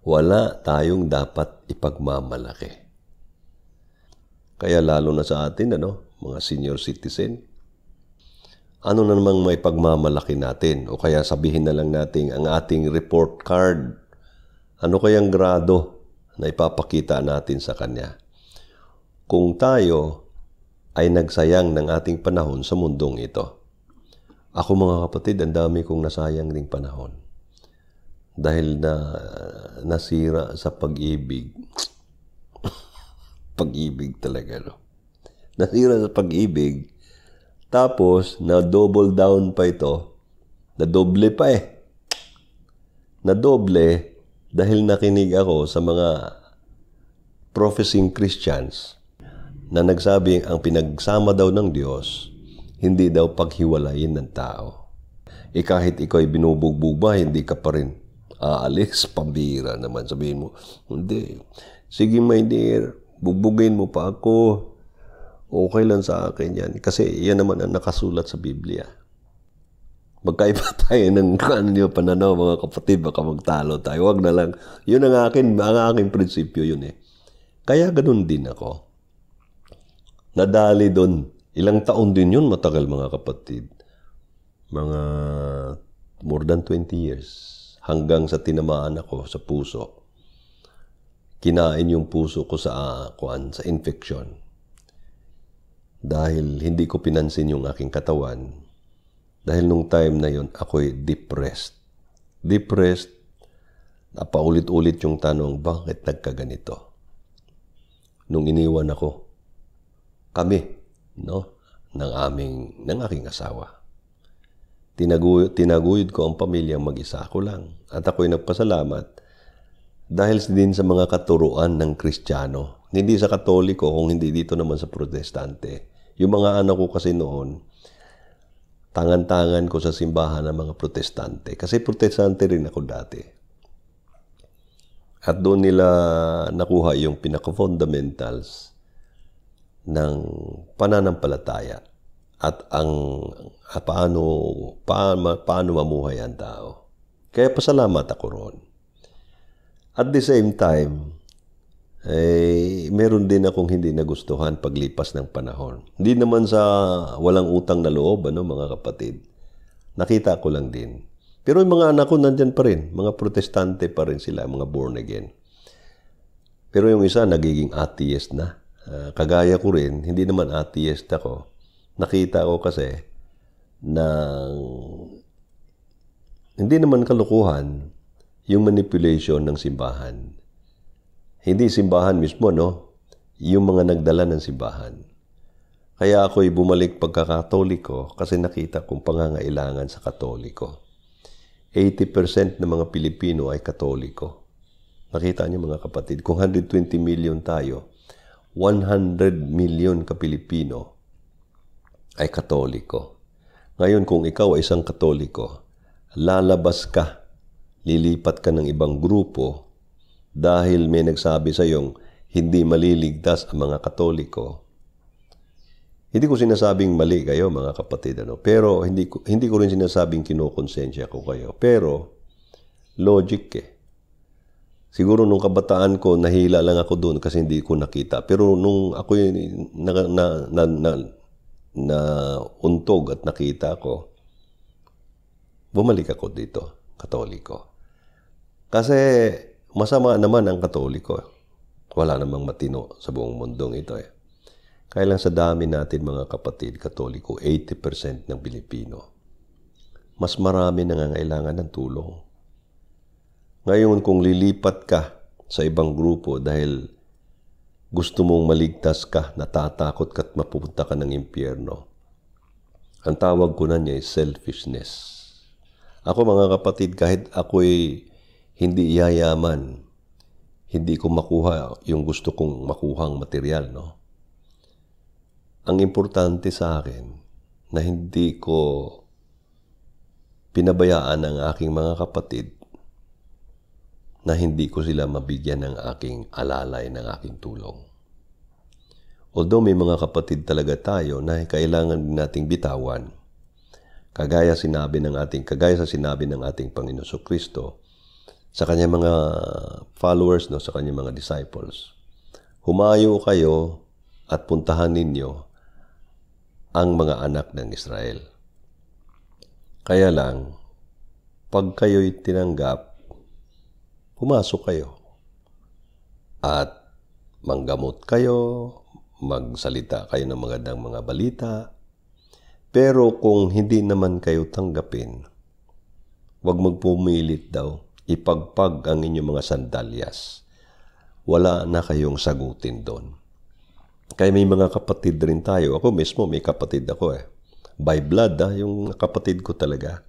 wala tayong dapat ipagmamalaki. Kaya lalo na sa atin, mga senior citizen, ano na namang may pagmamalaki natin? O kaya sabihin na lang natin ang ating report card. Ano kayang grado na ipapakita natin sa kanya? Kung tayo ay nagsayang ng ating panahon sa mundong ito. Ako mga kapatid, ang dami kong nasayang ding panahon. Dahil nasira sa pag-ibig. Pag-ibig talaga, Nasira sa pag-ibig. Tapos, na-double down pa ito. Na-doble pa Na-doble dahil nakinig ako sa mga professing Christians na nagsabing ang pinagsama daw ng Diyos, hindi daw paghiwalayin ng tao. Kahit ikaw ay binubugbog ba, hindi ka pa rin aalis, pambira naman. Sabihin mo, hindi. Sige, my dear, bugbugin mo pa ako. Okay lang sa akin yan. Kasi yan naman ang nakasulat sa Biblia. Magkaiba tayo ng pananaw, mga kapatid, baka magtalo tayo. Wag na lang. Yun ang aking prinsipyo yun Kaya ganun din ako. Nadali doon. Ilang taon din yun, matagal mga kapatid. Mga more than 20 years. Hanggang sa tinamaan ako sa puso. Kinain yung puso ko sa infection. Dahil hindi ko pinansin yung aking katawan. Dahil nung time na yun, ako'y depressed. Depressed. Napaulit-ulit yung tanong, bakit nagkaganito? Nung iniwan ako, kami, ng aking asawa. Tinaguyod ko ang pamilyang mag-isa ko lang. At ako'y nagpasalamat dahil din sa mga katuruan ng Kristiyano. Hindi sa Katoliko, kung hindi dito naman sa Protestante. Yung mga anak ko kasi noon, tangan-tangan ko sa simbahan ng mga Protestante. Kasi Protestante rin ako dati. At doon nila nakuha yung pinaka-fundamentals ng pananampalataya at paano mamuhay ang tao. Kaya pasalamat ako roon. At the same time, meron din akong hindi nagustuhan paglipas ng panahon. Hindi naman sa walang utang na loob, mga kapatid. Nakita ko lang din. Pero yung mga anak ko nandyan pa rin. Mga protestante pa rin sila, mga born again. Pero yung isa, nagiging atheist na. Kagaya ko rin, hindi naman atheist ako. Nakita ko kasi na hindi naman kalukuhan yung manipulation ng simbahan. Hindi simbahan mismo, yung mga nagdala ng simbahan. Kaya ako'y bumalik pagkakatoliko kasi nakita kong pangangailangan sa katoliko. 80% ng mga Pilipino ay katoliko. Nakita niyo mga kapatid, kung 120 million tayo, 100 million ka-Pilipino ay katoliko. Ngayon, kung ikaw ay isang katoliko, lalabas ka, lilipat ka ng ibang grupo dahil may nagsabi sa iyong hindi maliligtas ang mga katoliko. Hindi ko sinasabing mali kayo, mga kapatid, pero hindi ko rin sinasabing kinukonsensya ko kayo. Pero, logic Siguro nung kabataan ko, nahila lang ako doon kasi hindi ko nakita. Pero nung ako untog at nakita ko, bumalik ako dito, katoliko. Kasi masama naman ang katoliko. Wala namang matino sa buong mundong ito Kaya lang sa dami natin mga kapatid, katoliko, 80% ng Pilipino. Mas marami nangangailangan ng tulong. Ngayon, kung lilipat ka sa ibang grupo dahil gusto mong maligtas ka, natatakot ka at mapupunta ka ng impyerno, ang tawag ko na niya ay selfishness. Ako mga kapatid, kahit ako'y hindi yayaman, hindi ko makuha yung gusto kong makuhang material, Ang importante sa akin na hindi ko pinabayaan ang aking mga kapatid na hindi ko sila mabigyan ng aking alalay, ng aking tulong. Although may mga kapatid talaga tayo na kailangan nating bitawan, kagaya sa sinabi ng ating Panginoon Kristo sa kanyang mga followers, no, sa kanyang mga disciples, humayo kayo at puntahan ninyo ang mga anak ng Israel. Kaya lang, pag kayo'y tinanggap, pumasok kayo at manggamot kayo, magsalita kayo ng magandang mga balita. Pero kung hindi naman kayo tanggapin, huwag magpumilit daw, ipagpag ang inyong mga sandalyas. Wala na kayong sagutin doon. Kaya may mga kapatid rin tayo. Ako mismo, may kapatid ako by blood, yung kapatid ko talaga,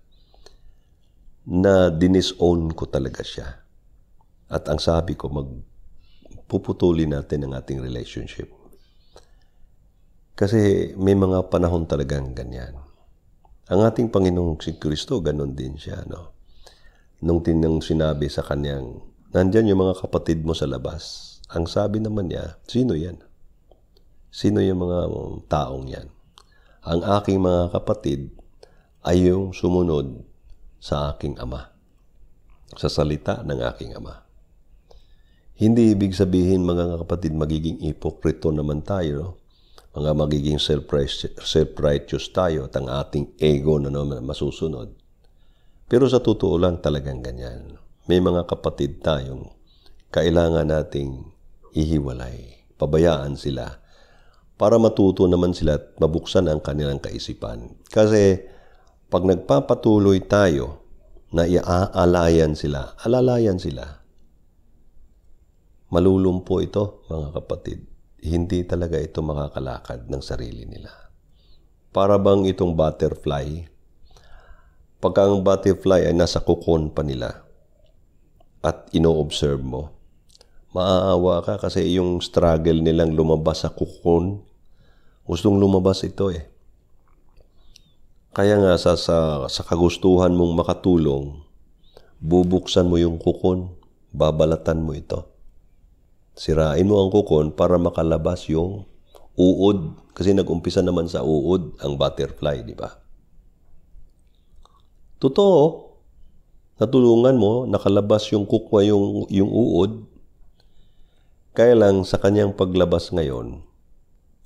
na dinisown ko talaga siya. At ang sabi ko, magpuputulin natin ang ating relationship. Kasi may mga panahon talagang ganyan. Ang ating Panginoong si Kristo, ganun din siya, no? Nung sinabi sa kanyang, nandyan yung mga kapatid mo sa labas. Ang sabi naman niya, sino yan? Sino yung mga taong yan? Ang aking mga kapatid ay yung sumunod sa aking Ama. Sa salita ng aking Ama. Hindi ibig sabihin, mga kapatid, magiging ipokrito naman tayo, no? Mga magiging self-righteous tayo at ang ating ego na naman masusunod. Pero sa totoo lang talagang ganyan. May mga kapatid tayong kailangan nating ihiwalay. Pabayaan sila para matuto naman sila at mabuksan ang kanilang kaisipan. Kasi pag nagpapatuloy tayo na alalayan sila, malulumpo ito, mga kapatid. Hindi talaga ito makakalakad ng sarili nila. Para bang itong butterfly, pagka ang butterfly ay nasa cocoon pa nila at ino-observe mo, maaawa ka kasi yung struggle nilang lumabas sa cocoon, gustong lumabas ito Kaya nga sa kagustuhan mong makatulong, bubuksan mo yung cocoon, babalatan mo ito. Sirain mo ang cocoon para makalabas yung uod. Kasi nag-umpisa naman sa uod ang butterfly, di ba? Totoo, natulungan mo, nakalabas yung kukwa, yung uod. Kaya lang sa kanyang paglabas ngayon,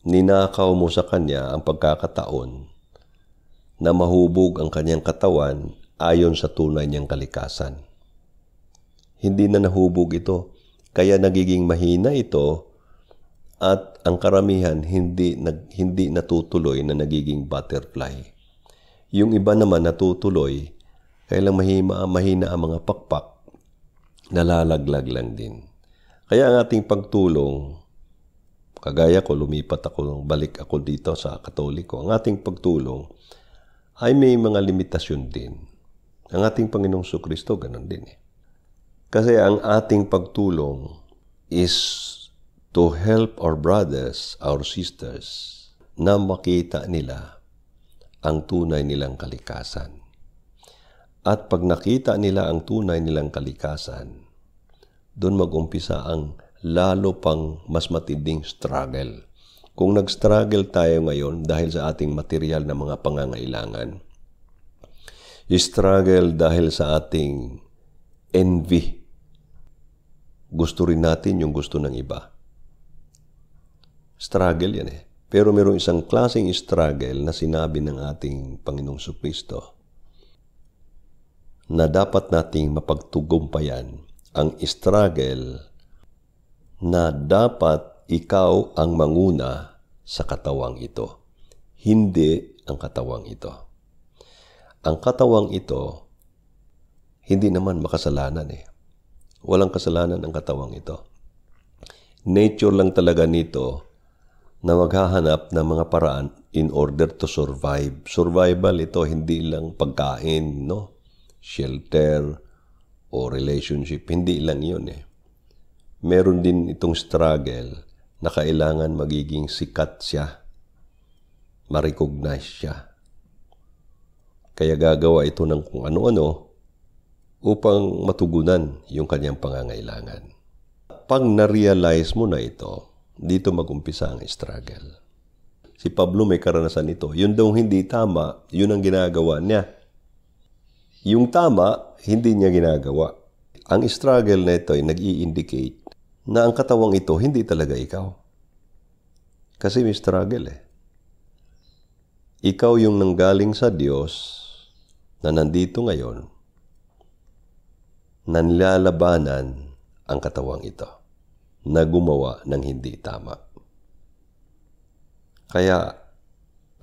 ninakaw mo sa kanya ang pagkakataon na mahubog ang kanyang katawan ayon sa tunay niyang kalikasan. Hindi na nahubog ito. Kaya nagiging mahina ito at ang karamihan hindi natutuloy na nagiging butterfly. Yung iba naman natutuloy, kaya lang mahina ang mga pakpak, nalalaglag lang din. Kaya ang ating pagtulong, kagaya ko, balik ako dito sa Katoliko, ang ating pagtulong ay may mga limitasyon din. Ang ating Panginoong Kristo, ganun din Kasi ang ating pagtulong is to help our brothers, our sisters, na makita nila ang tunay nilang kalikasan. At pag nakita nila ang tunay nilang kalikasan, doon mag-umpisa ang lalo pang mas matinding struggle. Kung nag-struggle tayo ngayon dahil sa ating material na mga pangangailangan, struggle dahil sa ating envy, gusto rin natin yung gusto ng iba. Struggle yan Pero mayroong isang klaseng struggle na sinabi ng ating Panginoong Kristo na dapat nating mapagtugumpayan. Ang struggle na dapat ikaw ang manguna sa katawang ito. Hindi ang katawang ito. Ang katawang ito, hindi naman makasalanan Walang kasalanan ang katawang ito. Nature lang talaga nito na maghahanap ng mga paraan in order to survive. Survival ito, hindi lang pagkain, shelter o relationship. Hindi lang yun Meron din itong struggle na kailangan magiging sikat siya. Ma-recognize siya. Kaya gagawa ito ng kung ano-ano upang matugunan yung kanyang pangangailangan. Pag na-realize mo na ito, dito mag-umpisa ang struggle. Si Pablo may karanasan ito. Yun daw hindi tama, yun ang ginagawa niya. Yung tama, hindi niya ginagawa. ang struggle na ito ay nag-i-indicate na ang katawang ito hindi talaga ikaw. Kasi may struggle eh. Ikaw yung nanggaling sa Diyos na nandito ngayon na nilalabanan ang katawang ito na gumawa ng hindi tama. Kaya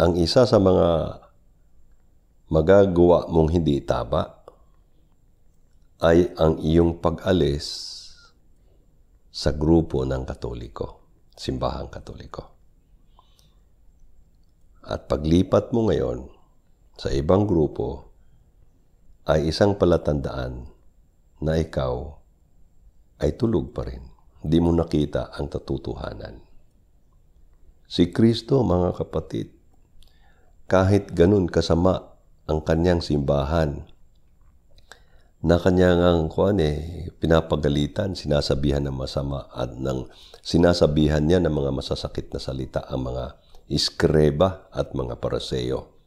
ang isa sa mga magagawa mong hindi tama ay ang iyong pag-alis sa grupo ng Katoliko, simbahang Katoliko. At paglipat mo ngayon sa ibang grupo ay isang palatandaan na ikaw ay tulog pa rin. Hindi mo nakita ang katotohanan. Si Kristo, mga kapatid, kahit ganun kasama ang kanyang simbahan, na kanyang pinapagalitan, sinasabihan ng masama at sinasabihan niya ng mga masasakit na salita ang mga iskreba at mga paraseyo.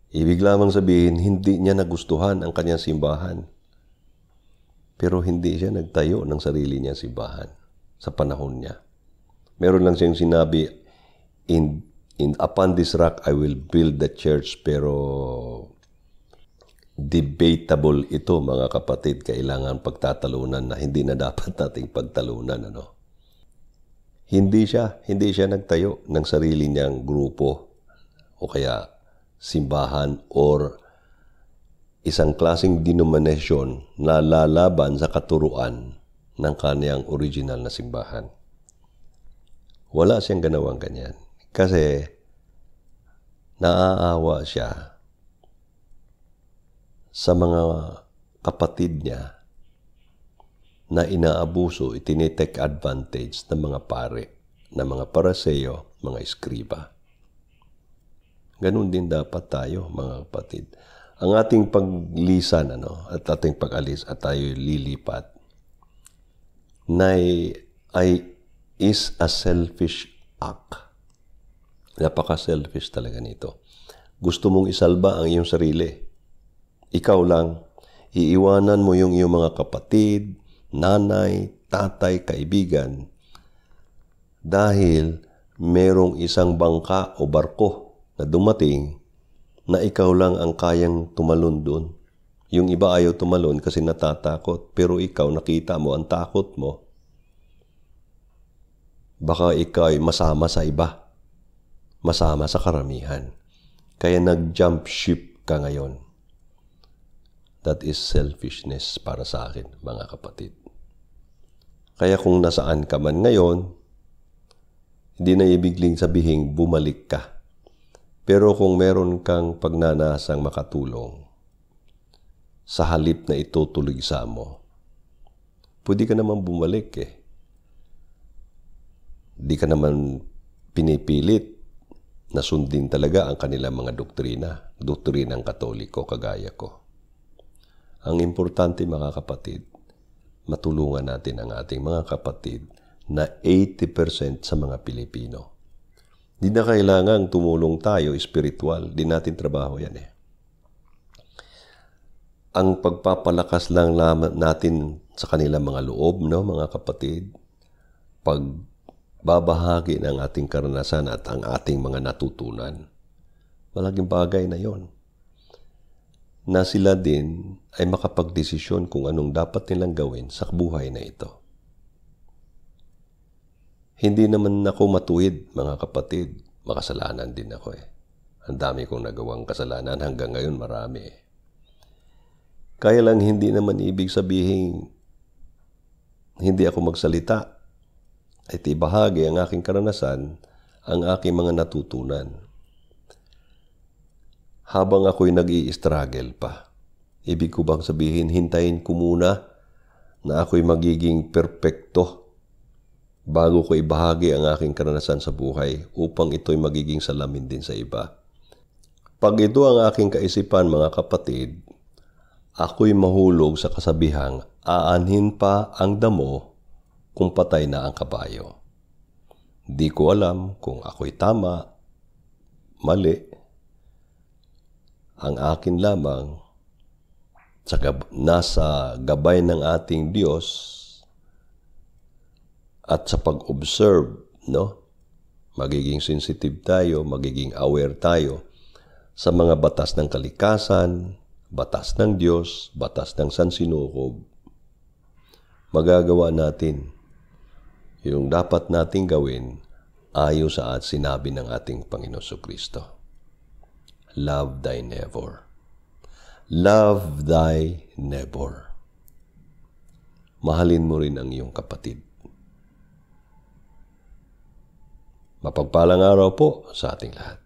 Ibig lamang sabihin, hindi niya nagustuhan ang kanyang simbahan. Pero hindi siya nagtayo ng sarili niyang simbahan sa panahon niya. Meron lang siyang sinabi, upon this rock I will build the church, pero debatable ito, mga kapatid. Kailangan pagtatalunan na hindi na dapat nating pagtalunan. Hindi siya nagtayo ng sarili niyang grupo o kaya simbahan or isang klaseng denomination na lalaban sa katuruan ng kaniyang original na simbahan. Wala siyang ganawang ganyan. Kasi naaawa siya sa mga kapatid niya na inaabuso, itinitake advantage ng mga pare, ng mga paraseyo, mga eskriba. Ganun din dapat tayo, mga kapatid. Ang ating paglisan at ating pag-alis at tayo lilipat is a selfish act. Napaka-selfish talaga nito. Gusto mong isalba ang iyong sarili. Ikaw lang, iiwanan mo yung iyong mga kapatid, nanay, tatay, kaibigan dahil merong isang bangka o barko na dumating na ikaw lang ang kayang tumalon doon. Yung iba ayaw tumalon kasi natatakot, pero ikaw nakita mo ang takot mo. Baka ikaw ay masama sa iba, masama sa karamihan. Kaya nag-jump ship ka ngayon. That is selfishness para sa akin, mga kapatid. Kaya kung nasaan ka man ngayon, hindi na ibigling sabihin bumalik ka. Pero kung meron kang pagnanasang makatulong, sa halip na itutuloy sa mo, pwede ka naman bumalik eh. Di ka naman pinipilit na sundin talaga ang kanilang mga doktrinang Katoliko kagaya ko. Ang importante, mga kapatid, matulungan natin ang ating mga kapatid na 80% sa mga Pilipino. Di na kailangang tumulong tayo spiritual. Di natin trabaho yan eh. Ang pagpapalakas lang natin sa kanilang mga loob, mga kapatid, pagbabahagi ng ating karanasan at ang ating mga natutunan. Malaking bagay na yon. Na sila din ay makapagdesisyon kung anong dapat nilang gawin sa buhay na ito. Hindi naman ako matuwid, mga kapatid. Makasalanan din ako eh. Ang dami kong nagawang kasalanan hanggang ngayon, marami eh. Kaya lang hindi naman ibig sabihin hindi ako magsalita. At ibahagi ang aking karanasan, ang aking mga natutunan. Habang ako'y nag-i-struggle pa. Ibig ko bang sabihin, hintayin ko muna na ako'y magiging perpekto bago ko ibahagi ang aking karanasan sa buhay upang ito'y magiging salamin din sa iba. Pag ito ang aking kaisipan, mga kapatid, ako'y mahulog sa kasabihang aanhin pa ang damo kung patay na ang kabayo. Di ko alam kung ako'y tama, mali. Ang akin lamang, nasa gabay ng ating Diyos at sa pag-observe, no? Magiging sensitive tayo, magiging aware tayo sa mga batas ng kalikasan, batas ng Diyos, batas ng sansinukob. Magagawa natin yung dapat nating gawin ayon sa sinabi ng ating Panginoon Jesucristo. Love thy neighbor. Love thy neighbor. Mahalin mo rin ang iyong kapatid. Mapagpalang araw po sa ating lahat.